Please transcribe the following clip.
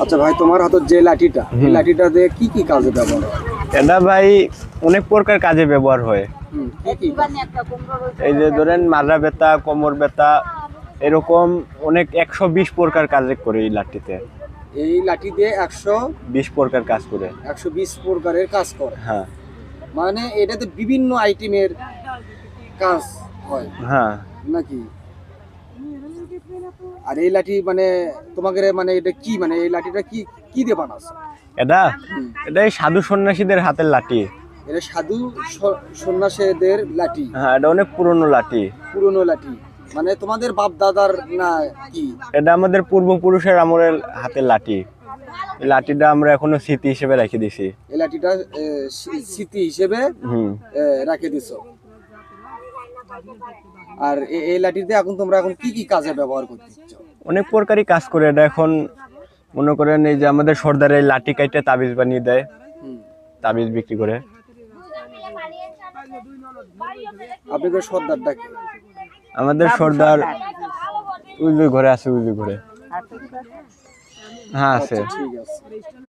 আচ্ছা ভাই, তোমার হাতে যে লাঠিটা, এই লাঠিটা দিয়ে কি কি কাজে ব্যবহার হয়? এটা ভাই অনেক প্রকার কাজে ব্যবহার হয়। কি কি কাজ? এই যে ধরেন মাথা ব্যথা, কোমর ব্যথা, এরকম অনেক 120 প্রকার কাজে করে এই লাঠিতে। এই লাঠি দিয়ে 20 প্রকার কাজ করে। 120 প্রকারের কাজ করে। হ্যাঁ মানে এটাতে বিভিন্ন আইটেমের কাজ হয় হ্যাঁ। নাকি? আর এই লাঠি মানে তোমাদের মানে এটা কি, মানে এই লাঠিটা কি কি দিয়ে বানাছো? এটা এটা এই সাধু সন্ন্যাসীদের হাতের লাঠি। এটা সাধু সন্ন্যাসীদের লাঠি। হ্যাঁ, এটা অনেক পুরনো লাঠি। পুরনো লাঠি মানে তোমাদের বাপ দাদার না কি? এটা আমাদের পূর্বপুরুষের আমলের হাতের লাঠি। এই লাঠিটা আমরা এখনো স্মৃতি হিসেবে রেখে দিছি। এই লাঠিটা স্মৃতি হিসেবে রেখে দিছো। আর এই লাঠিতে এখন তোমরা কি কি কাজে ব্যবহার করতেছ? অনেক প্রকারই কাজ করে। এটা এখন মনে করেন এই যে আমাদের সর্দার এই লাঠি কাইটে তাবিজ বানিয়ে দেয়, তাবিজ বিক্রি করে। আপনাদের সর্দারটা কি? আমাদের সর্দার ওই ঘরে আছে, ওই ঘরে। হ্যাঁ আছে। ঠিক আছে।